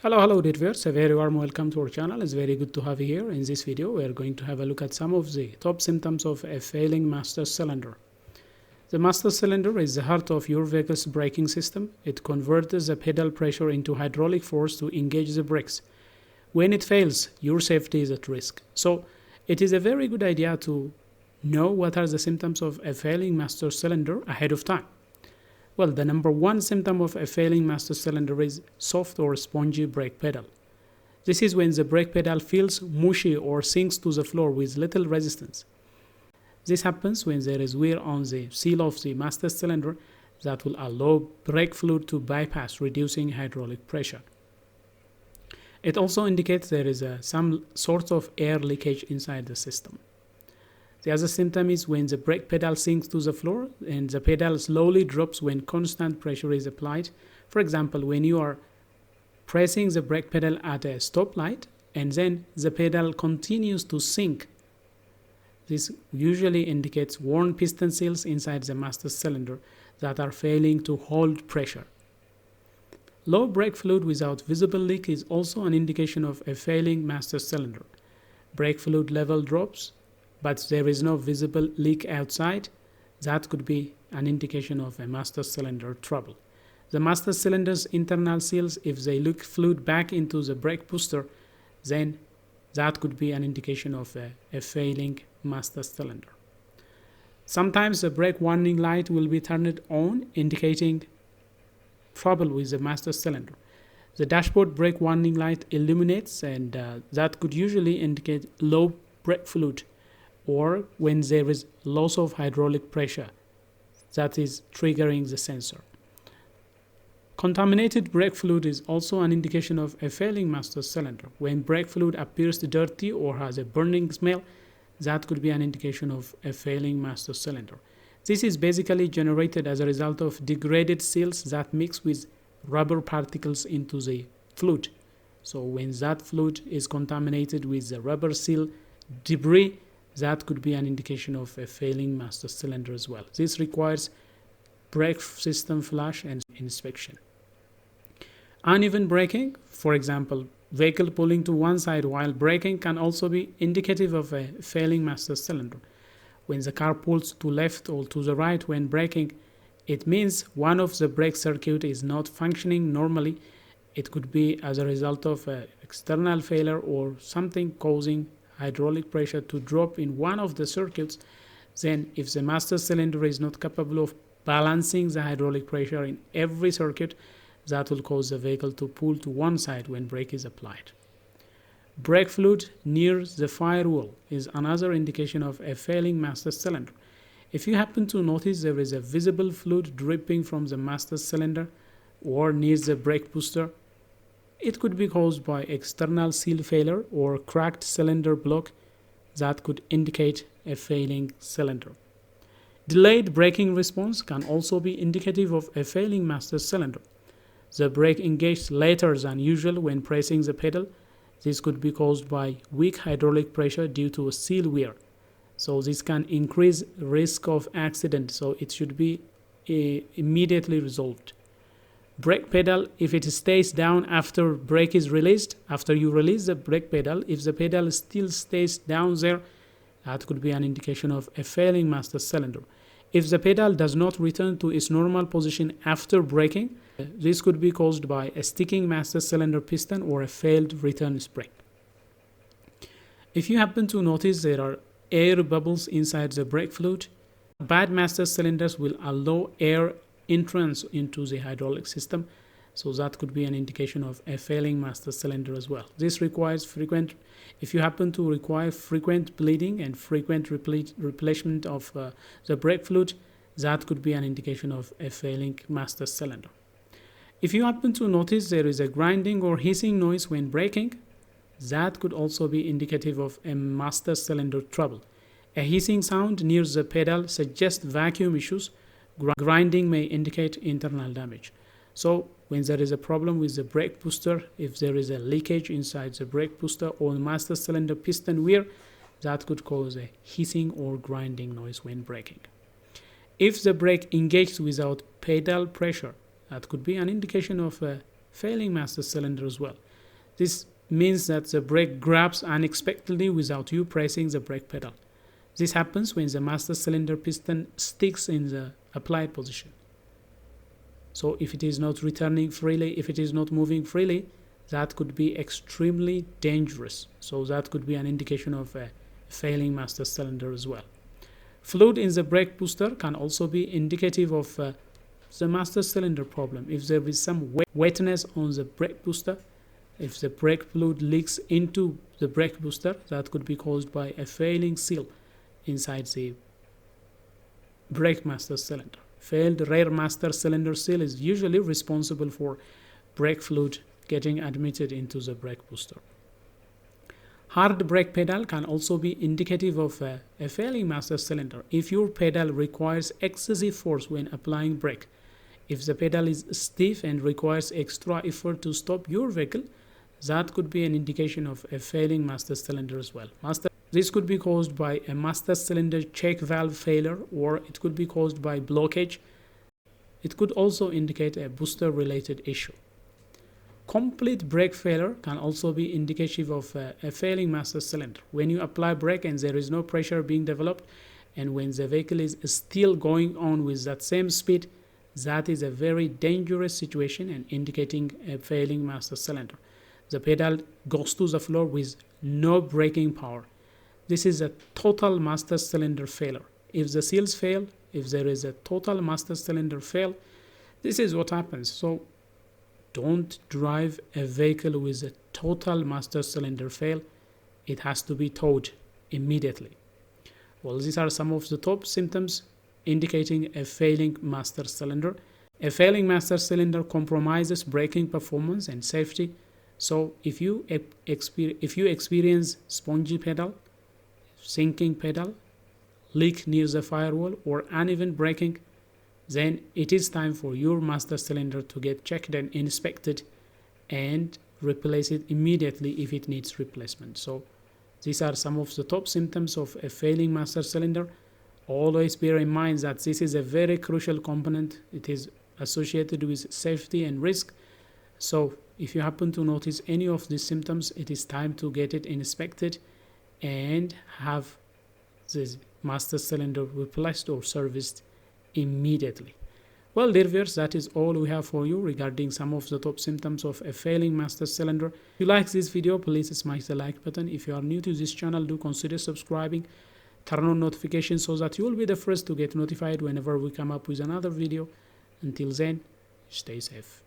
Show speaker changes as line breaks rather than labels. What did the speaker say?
Hello dear viewers, a very warm welcome to our channel. It's very good to have you here. In this video we are going to have a look at some of the top symptoms of a failing master cylinder. The master cylinder is the heart of your vehicle's braking system. It converts the pedal pressure into hydraulic force to engage the brakes. When it fails, your safety is at risk. So it is a very good idea to know what are the symptoms of a failing master cylinder ahead of time. Well, the number one symptom of a failing master cylinder is soft or spongy brake pedal. This is when the brake pedal feels mushy or sinks to the floor with little resistance. This happens when there is wear on the seal of the master cylinder that will allow brake fluid to bypass, reducing hydraulic pressure. It also indicates there is some sort of air leakage inside the system. The other symptom is when the brake pedal sinks to the floor and the pedal slowly drops when constant pressure is applied. For example, when you are pressing the brake pedal at a stoplight and then the pedal continues to sink. This usually indicates worn piston seals inside the master cylinder that are failing to hold pressure. Low brake fluid without visible leak is also an indication of a failing master cylinder. Brake fluid level drops, but there is no visible leak outside. That could be an indication of a master cylinder trouble. The master cylinder's internal seals, if they leak fluid back into the brake booster, then that could be an indication of a failing master cylinder. Sometimes the brake warning light will be turned on, indicating trouble with the master cylinder. The dashboard brake warning light illuminates, and that could usually indicate low brake fluid, or when there is loss of hydraulic pressure that is triggering the sensor. Contaminated brake fluid is also an indication of a failing master cylinder. When brake fluid appears dirty or has a burning smell, that could be an indication of a failing master cylinder. This is basically generated as a result of degraded seals that mix with rubber particles into the fluid. So when that fluid is contaminated with the rubber seal debris, that could be an indication of a failing master cylinder as well. This requires brake system flush and inspection. Uneven braking, for example, vehicle pulling to one side while braking, can also be indicative of a failing master cylinder. When the car pulls to left or to the right when braking, it means one of the brake circuit is not functioning normally. It could be as a result of an external failure or something causing hydraulic pressure to drop in one of the circuits. Then if the master cylinder is not capable of balancing the hydraulic pressure in every circuit, that will cause the vehicle to pull to one side when brake is applied. Brake fluid near the firewall is another indication of a failing master cylinder. If you happen to notice there is a visible fluid dripping from the master cylinder or near the brake booster, it could be caused by external seal failure or cracked cylinder block. That could indicate a failing cylinder. Delayed braking response can also be indicative of a failing master cylinder. The brake engaged later than usual when pressing the pedal. This could be caused by weak hydraulic pressure due to a seal wear. So this can increase risk of accident, so it should be immediately resolved. Brake pedal, if it stays down after brake is released, after you release the brake pedal, if the pedal still stays down there, that could be an indication of a failing master cylinder. If the pedal does not return to its normal position after braking, this could be caused by a sticking master cylinder piston or a failed return spring. If you happen to notice there are air bubbles inside the brake fluid, bad master cylinders will allow air entrance into the hydraulic system, so that could be an indication of a failing master cylinder as well. This requires if you happen to require frequent bleeding and frequent replacement of the brake fluid, that could be an indication of a failing master cylinder. If you happen to notice there is a grinding or hissing noise when braking, that could also be indicative of a master cylinder trouble. A hissing sound near the pedal suggests vacuum issues. Grinding may indicate internal damage. So when there is a problem with the brake booster, if there is a leakage inside the brake booster or the master cylinder piston wear, that could cause a hissing or grinding noise when braking. If the brake engaged without pedal pressure, that could be an indication of a failing master cylinder as well. This means that the brake grabs unexpectedly without you pressing the brake pedal. This happens when the master cylinder piston sticks in the applied position. So if it is not returning freely, if it is not moving freely, that could be extremely dangerous. So that could be an indication of a failing master cylinder as well. Fluid in the brake booster can also be indicative of the master cylinder problem. If there is some wetness on the brake booster, if the brake fluid leaks into the brake booster, that could be caused by a failing seal inside the brake master cylinder. Failed rear master cylinder seal is usually responsible for brake fluid getting admitted into the brake booster. Hard brake pedal can also be indicative of a failing master cylinder. If your pedal requires excessive force when applying brake, if the pedal is stiff and requires extra effort to stop your vehicle, that could be an indication of a failing master cylinder as well. This could be caused by a master cylinder check valve failure, or it could be caused by blockage. It could also indicate a booster related issue. Complete brake failure can also be indicative of a failing master cylinder. When you apply brake and there is no pressure being developed, and when the vehicle is still going on with that same speed, that is a very dangerous situation and indicating a failing master cylinder. The pedal goes to the floor with no braking power. This is a total master cylinder failure. If the seals fail, if there is a total master cylinder fail, this is what happens. So don't drive a vehicle with a total master cylinder fail. It has to be towed immediately. Well, these are some of the top symptoms indicating a failing master cylinder. A failing master cylinder compromises braking performance and safety. So if you experience spongy pedal, sinking pedal, leak near the firewall, or uneven braking, then it is time for your master cylinder to get checked and inspected and replace it immediately if it needs replacement. So these are some of the top symptoms of a failing master cylinder. Always bear in mind that this is a very crucial component. It is associated with safety and risk. So if you happen to notice any of these symptoms, it is time to get it inspected and have the master cylinder replaced or serviced immediately. Well, dear viewers, that is all we have for you regarding some of the top symptoms of a failing master cylinder. If you like this video, please smash the like button. If you are new to this channel, do consider subscribing. Turn on notifications so that you will be the first to get notified whenever we come up with another video. Until then, stay safe.